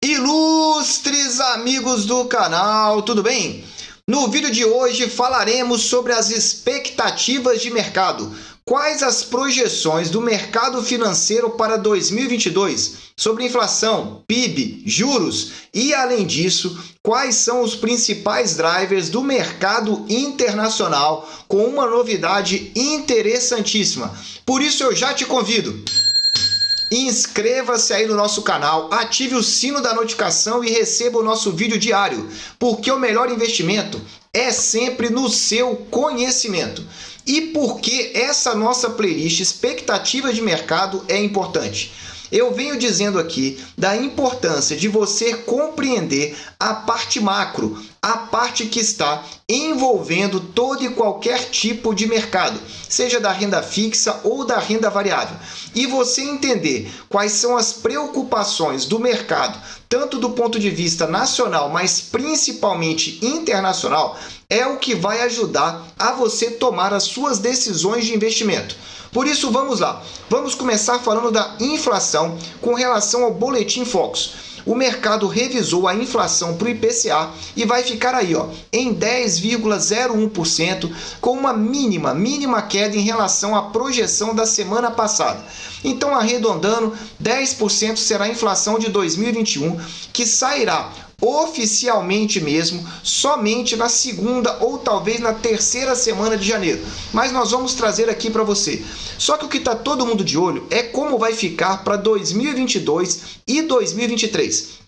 Ilustres amigos do canal, tudo bem? No vídeo de hoje falaremos sobre as expectativas de mercado. Quais as projeções do mercado financeiro para 2022? Sobre inflação, PIB, juros e, além disso, quais são os principais drivers do mercado internacional com uma novidade interessantíssima. Por isso eu já te convido. Inscreva-se aí no nosso canal, ative o sino da notificação e receba o nosso vídeo diário, porque o melhor investimento é sempre no seu conhecimento. E por que essa nossa playlist Expectativas de Mercado é importante? Eu venho dizendo aqui da importância de você compreender a parte macro, a parte que está envolvendo todo e qualquer tipo de mercado, seja da renda fixa ou da renda variável. E você entender quais são as preocupações do mercado, tanto do ponto de vista nacional, mas principalmente internacional, é o que vai ajudar a você tomar as suas decisões de investimento. Por isso, vamos lá. Vamos começar falando da inflação com relação ao Boletim Focus. O mercado revisou a inflação para o IPCA e vai ficar aí, em 10,01%, com uma mínima queda em relação à projeção da semana passada. Então, arredondando, 10% será a inflação de 2021, que sairá oficialmente mesmo, somente na segunda ou talvez na terceira semana de janeiro. Mas nós vamos trazer aqui para você. Só que o que está todo mundo de olho é como vai ficar para 2022 e 2023.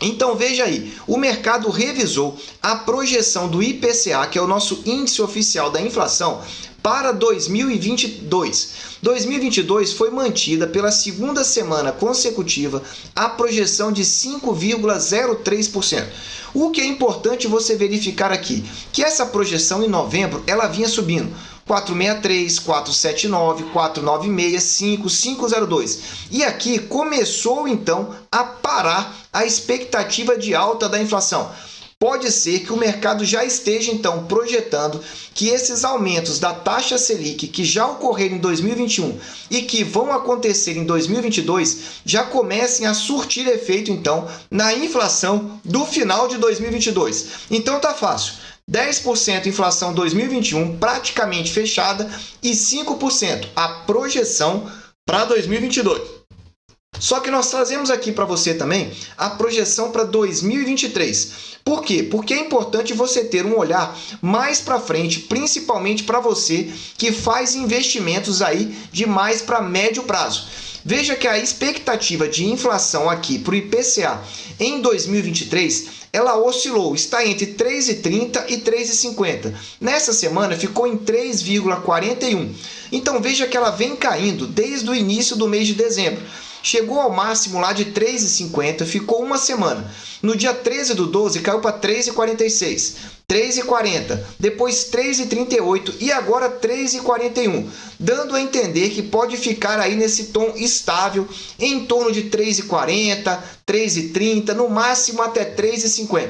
Então veja aí, o mercado revisou a projeção do IPCA, que é o nosso índice oficial da inflação, para 2022. 2022 foi mantida pela segunda semana consecutiva a projeção de 5,03%. O que é importante você verificar aqui, que essa projeção em novembro ela vinha subindo. 463, 479, 496, 5, 502. E aqui começou então a parar a expectativa de alta da inflação. Pode ser que o mercado já esteja, então, projetando que esses aumentos da taxa Selic, que já ocorreram em 2021 e que vão acontecer em 2022, já comecem a surtir efeito, então, na inflação do final de 2022. Então, tá fácil. 10% inflação 2021 praticamente fechada e 5% a projeção para 2022. Só que nós trazemos aqui para você também a projeção para 2023. Por quê? Porque é importante você ter um olhar mais para frente, principalmente para você que faz investimentos aí de mais para médio prazo. Veja que a expectativa de inflação aqui para o IPCA em 2023 ela oscilou, está entre 3,30 e 3,50. Nessa semana ficou em 3,41. Então veja que ela vem caindo desde o início do mês de dezembro. Chegou ao máximo lá de 3,50, ficou uma semana. No dia 13 do 12 caiu para 3,46, 3,40, depois 3,38 e agora 3,41, dando a entender que pode ficar aí nesse tom estável em torno de 3,40, 3,30, no máximo até 3,50.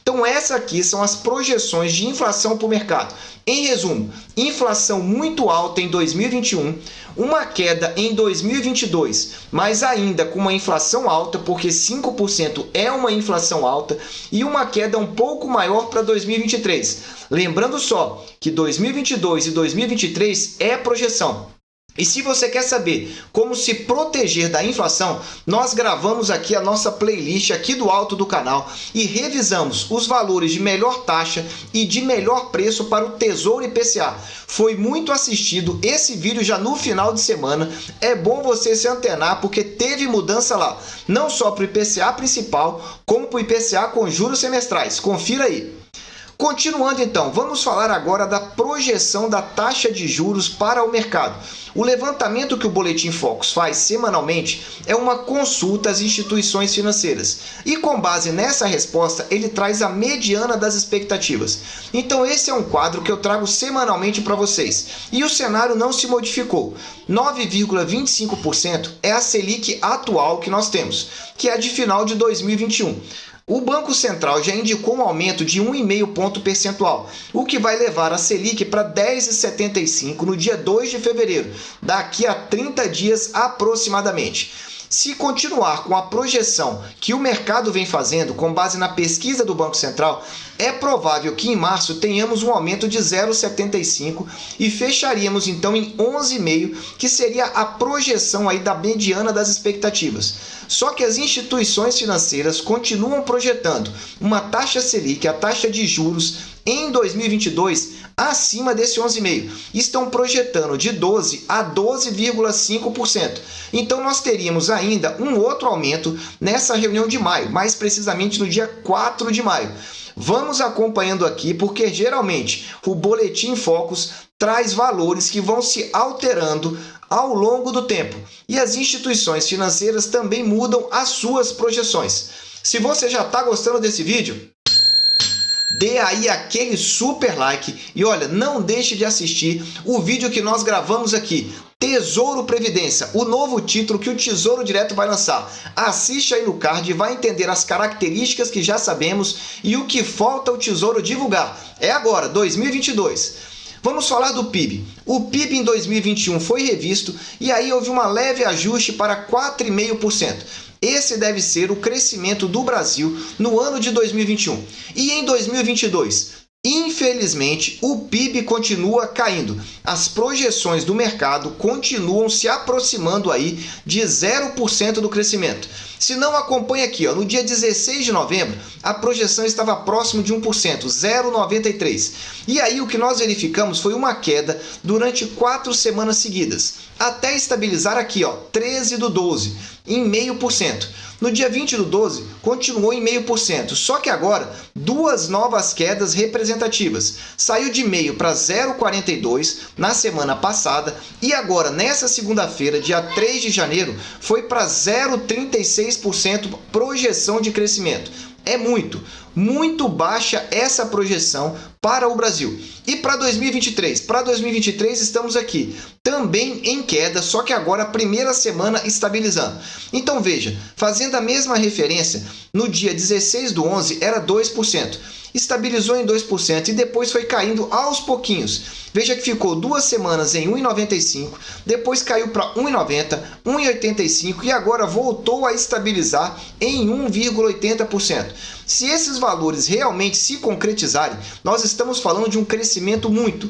Então essas aqui são as projeções de inflação para o mercado. Em resumo, inflação muito alta em 2021, uma queda em 2022, mas ainda com uma inflação alta, porque 5% é uma inflação alta, e uma queda um pouco maior para 2023. Lembrando só que 2022 e 2023 é projeção. E se você quer saber como se proteger da inflação, nós gravamos aqui a nossa playlist aqui do alto do canal e revisamos os valores de melhor taxa e de melhor preço para o Tesouro IPCA. Foi muito assistido esse vídeo já no final de semana. É bom você se antenar porque teve mudança lá, não só para o IPCA principal, como para o IPCA com juros semestrais. Confira aí. Continuando então, vamos falar agora da projeção da taxa de juros para o mercado. O levantamento que o Boletim Focus faz semanalmente é uma consulta às instituições financeiras. E com base nessa resposta, ele traz a mediana das expectativas. Então esse é um quadro que eu trago semanalmente para vocês. E o cenário não se modificou. 9,25% é a Selic atual que nós temos, que é a de final de 2021. O Banco Central já indicou um aumento de 1,5 ponto percentual, o que vai levar a Selic para 10,75 no dia 2 de fevereiro, daqui a 30 dias aproximadamente. Se continuar com a projeção que o mercado vem fazendo, com base na pesquisa do Banco Central, é provável que em março tenhamos um aumento de 0,75 e fecharíamos então em 11,5, que seria a projeção aí da mediana das expectativas. Só que as instituições financeiras continuam projetando uma taxa Selic, a taxa de juros, em 2022 acima desse 11,5. Estão projetando de 12 a 12,5%. Então nós teríamos ainda um outro aumento nessa reunião de maio, mais precisamente no dia 4 de maio. Vamos acompanhando aqui, porque geralmente o Boletim Focus traz valores que vão se alterando ao longo do tempo. E as instituições financeiras também mudam as suas projeções. Se você já está gostando desse vídeo, dê aí aquele super like e olha, não deixe de assistir o vídeo que nós gravamos aqui, Tesouro Previdência, o novo título que o Tesouro Direto vai lançar. Assiste aí no card e vai entender as características que já sabemos e o que falta o Tesouro divulgar. É agora, 2022. Vamos falar do PIB. O PIB em 2021 foi revisto e aí houve um leve ajuste para 4,5%. Esse deve ser o crescimento do Brasil no ano de 2021. E em 2022, infelizmente, o PIB continua caindo. As projeções do mercado continuam se aproximando aí de 0% do crescimento. Se não acompanha aqui, no dia 16 de novembro, a projeção estava próximo de 1%, 0,93%. E aí o que nós verificamos foi uma queda durante 4 semanas seguidas, até estabilizar aqui, 13 do 12, em 0,5%. No dia 20 do 12, continuou em 0,5%, só que agora, duas novas quedas representativas. Saiu de 0,5% para 0,42% na semana passada e agora, nessa segunda-feira, dia 3 de janeiro, foi para 0,36% projeção de crescimento. É muito baixa essa projeção para o Brasil. E para 2023? Para 2023 estamos aqui, também em queda, só que agora a primeira semana estabilizando. Então veja, fazendo a mesma referência, no dia 16 do 11 era 2%. Estabilizou em 2% e depois foi caindo aos pouquinhos. Veja que ficou 2 semanas em 1,95, depois caiu para 1,90, 1,85 e agora voltou a estabilizar em 1,80%. Se esses valores realmente se concretizarem, nós estamos falando de um crescimento muito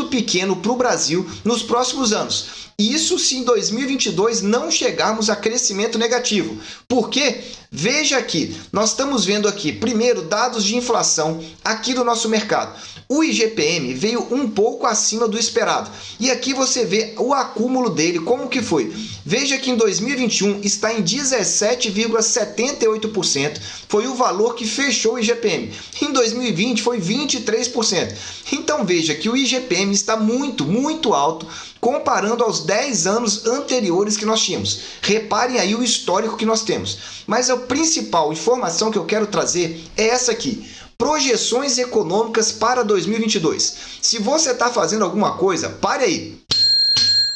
pequeno para o Brasil nos próximos anos. Isso se em 2022 não chegarmos a crescimento negativo. Por quê? Veja aqui, nós estamos vendo aqui, primeiro, dados de inflação aqui do nosso mercado. O IGPM veio um pouco acima do esperado. E aqui você vê o acúmulo dele, como que foi. Veja que em 2021 está em 17,78%, foi o valor que fechou o IGPM. Em 2020 foi 23%. Então veja que o IGPM está muito alto comparando aos 10 anos anteriores que nós tínhamos. Reparem aí o histórico que nós temos. Mas a principal informação que eu quero trazer é essa aqui. Projeções econômicas para 2022. Se você está fazendo alguma coisa, pare aí.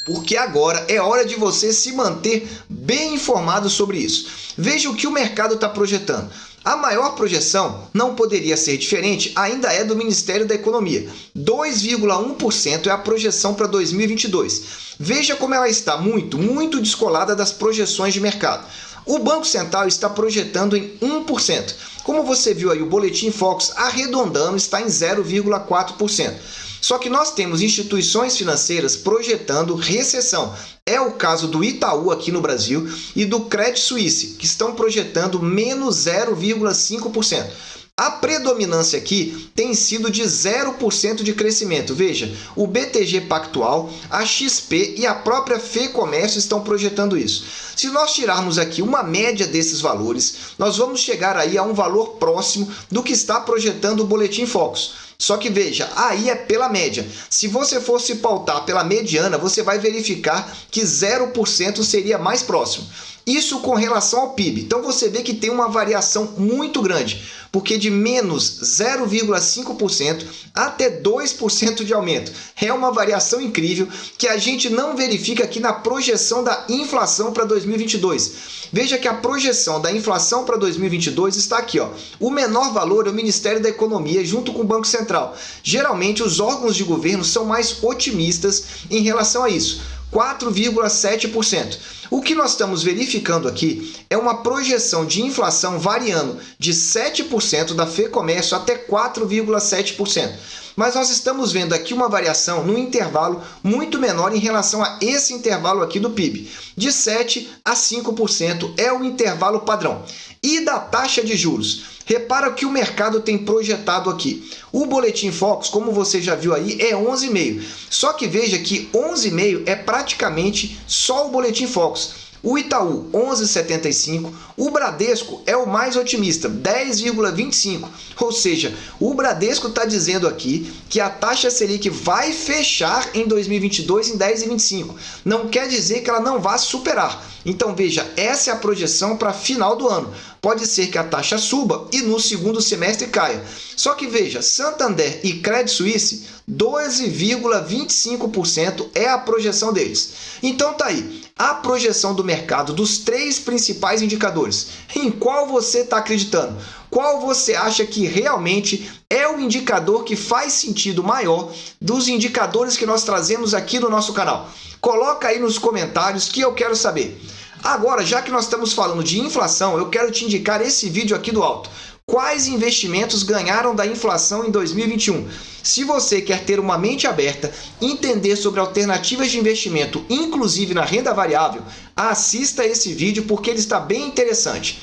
Porque agora é hora de você se manter bem informado sobre isso. Veja o que o mercado está projetando. A maior projeção, não poderia ser diferente, ainda é do Ministério da Economia. 2,1% é a projeção para 2022. Veja como ela está muito descolada das projeções de mercado. O Banco Central está projetando em 1%. Como você viu aí, o Boletim Focus arredondando está em 0,4%. Só que nós temos instituições financeiras projetando recessão. É o caso do Itaú aqui no Brasil e do Credit Suisse, que estão projetando menos 0,5%. A predominância aqui tem sido de 0% de crescimento. Veja, o BTG Pactual, a XP e a própria FEComércio estão projetando isso. Se nós tirarmos aqui uma média desses valores, nós vamos chegar aí a um valor próximo do que está projetando o Boletim Focus. Só que veja, aí é pela média. Se você for se pautar pela mediana, você vai verificar que 0% seria mais próximo. Isso com relação ao PIB. Então você vê que tem uma variação muito grande, porque de menos 0,5% até 2% de aumento. É uma variação incrível que a gente não verifica aqui na projeção da inflação para 2022. Veja que a projeção da inflação para 2022 está aqui, O menor valor é o Ministério da Economia junto com o Banco Central. Geralmente os órgãos de governo são mais otimistas em relação a isso. 4,7%. O que nós estamos verificando aqui é uma projeção de inflação variando de 7% da FEComércio até 4,7%. Mas nós estamos vendo aqui uma variação num intervalo muito menor em relação a esse intervalo aqui do PIB. De 7% a 5% é o intervalo padrão. E da taxa de juros? Repara que o mercado tem projetado aqui. O Boletim Focus, como você já viu aí, é 11,5. Só que veja que 11,5 é praticamente só o Boletim Focus. O Itaú, 11,75. O Bradesco é o mais otimista, 10,25. Ou seja, o Bradesco está dizendo aqui que a taxa Selic vai fechar em 2022 em 10,25. Não quer dizer que ela não vá superar. Então veja, essa é a projeção para final do ano. Pode ser que a taxa suba e no segundo semestre caia. Só que veja, Santander e Credit Suisse, 12,25% é a projeção deles. Então tá aí, a projeção do mercado dos 3 principais indicadores. Em qual você está acreditando? Qual você acha que realmente é o indicador que faz sentido maior dos indicadores que nós trazemos aqui no nosso canal? Coloca aí nos comentários que eu quero saber. Agora, já que nós estamos falando de inflação, eu quero te indicar esse vídeo aqui do alto. Quais investimentos ganharam da inflação em 2021? Se você quer ter uma mente aberta, entender sobre alternativas de investimento, inclusive na renda variável, assista esse vídeo porque ele está bem interessante.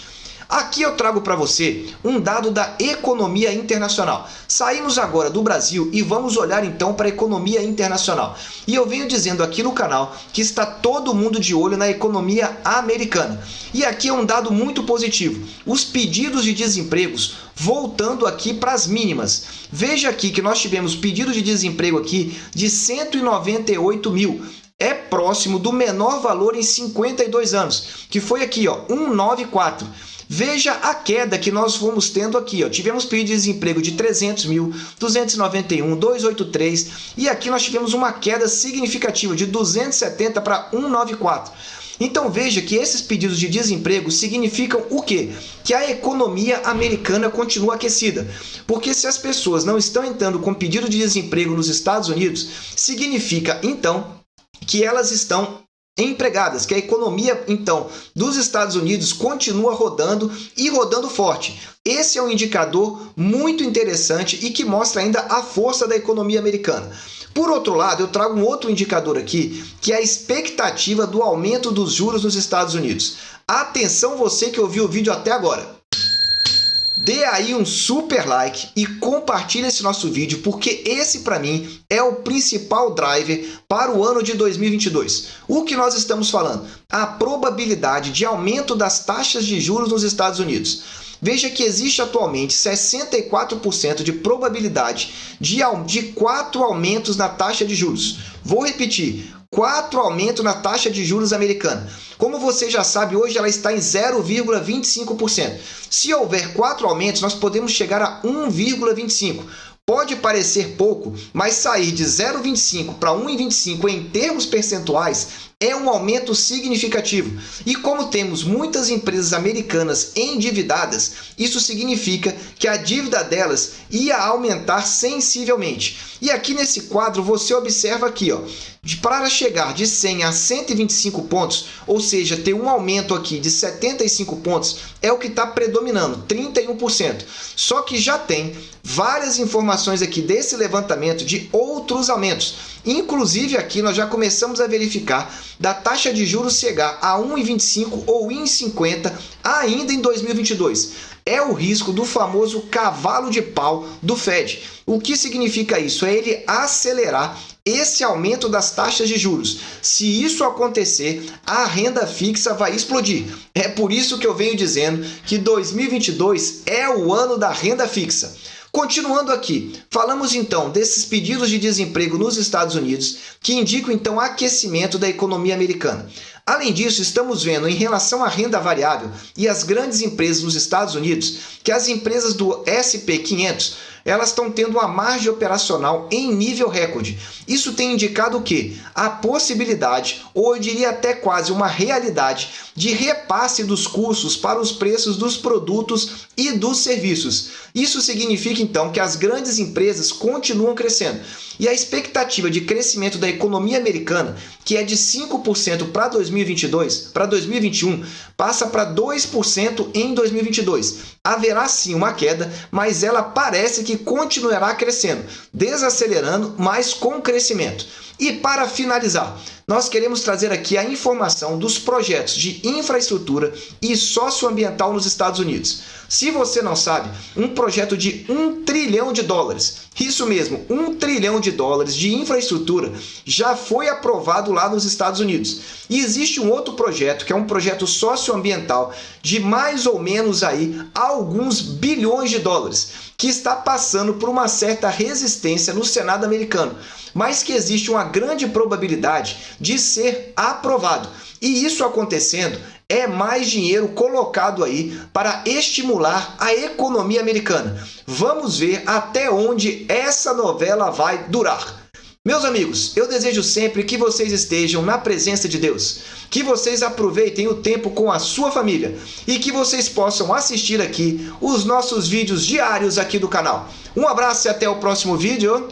Aqui eu trago para você um dado da economia internacional. Saímos agora do Brasil e vamos olhar então para a economia internacional. E eu venho dizendo aqui no canal que está todo mundo de olho na economia americana. E aqui é um dado muito positivo. Os pedidos de desempregos voltando aqui para as mínimas. Veja aqui que nós tivemos pedido de desemprego aqui de 198 mil. É próximo do menor valor em 52 anos, que foi aqui, ó, 194. Veja a queda que nós fomos tendo aqui. Ó. Tivemos pedido de desemprego de 300 mil, 291, 283 e aqui nós tivemos uma queda significativa de 270 para 194. Então veja que esses pedidos de desemprego significam o quê? Que a economia americana continua aquecida. Porque se as pessoas não estão entrando com pedido de desemprego nos Estados Unidos, significa então que elas estão empregadas, que a economia, então, dos Estados Unidos continua rodando e rodando forte. Esse é um indicador muito interessante e que mostra ainda a força da economia americana. Por outro lado, eu trago um outro indicador aqui, que é a expectativa do aumento dos juros nos Estados Unidos. Atenção você que ouviu o vídeo até agora. Dê aí um super like e compartilhe esse nosso vídeo, porque esse para mim é o principal driver para o ano de 2022. O que nós estamos falando? A probabilidade de aumento das taxas de juros nos Estados Unidos. Veja que existe atualmente 64% de probabilidade de 4 aumentos na taxa de juros. Vou repetir. 4 aumentos na taxa de juros americana. Como você já sabe, hoje ela está em 0,25%. Se houver 4 aumentos, nós podemos chegar a 1,25%. Pode parecer pouco, mas sair de 0,25 para 1,25 em termos percentuais é um aumento significativo. E como temos muitas empresas americanas endividadas, isso significa que a dívida delas ia aumentar sensivelmente. E aqui nesse quadro você observa aqui, ó, para chegar de 100 a 125 pontos, ou seja, ter um aumento aqui de 75 pontos, é o que está predominando, 31%. Só que já tem várias informações aqui desse levantamento de outros aumentos. Inclusive aqui nós já começamos a verificar da taxa de juros chegar a 1,25 ou 1,50 ainda em 2022. É o risco do famoso cavalo de pau do Fed. O que significa isso? É ele acelerar esse aumento das taxas de juros. Se isso acontecer, a renda fixa vai explodir. É por isso que eu venho dizendo que 2022 é o ano da renda fixa. Continuando aqui, falamos então desses pedidos de desemprego nos Estados Unidos, que indicam então aquecimento da economia americana. Além disso, estamos vendo em relação à renda variável e às grandes empresas nos Estados Unidos, que as empresas do SP 500 elas estão tendo uma margem operacional em nível recorde. Isso tem indicado o quê? A possibilidade, ou eu diria até quase uma realidade, de repasse dos custos para os preços dos produtos e dos serviços. Isso significa então que as grandes empresas continuam crescendo. E a expectativa de crescimento da economia americana, que é de 5% para 2022, para 2021, passa para 2% em 2022. Haverá sim uma queda, mas ela parece que continuará crescendo, desacelerando, mas com crescimento. E para finalizar, nós queremos trazer aqui a informação dos projetos de infraestrutura e socioambiental nos Estados Unidos. Se você não sabe, um projeto de $1 trilhão, isso mesmo, $1 trilhão de infraestrutura já foi aprovado lá nos Estados Unidos. E existe um outro projeto, que é um projeto socioambiental de mais ou menos aí alguns bilhões de dólares, que está passando por uma certa resistência no Senado americano, mas que existe uma grande probabilidade de ser aprovado. E isso acontecendo, é mais dinheiro colocado aí para estimular a economia americana. Vamos ver até onde essa novela vai durar. Meus amigos, eu desejo sempre que vocês estejam na presença de Deus, que vocês aproveitem o tempo com a sua família e que vocês possam assistir aqui os nossos vídeos diários aqui do canal. Um abraço e até o próximo vídeo.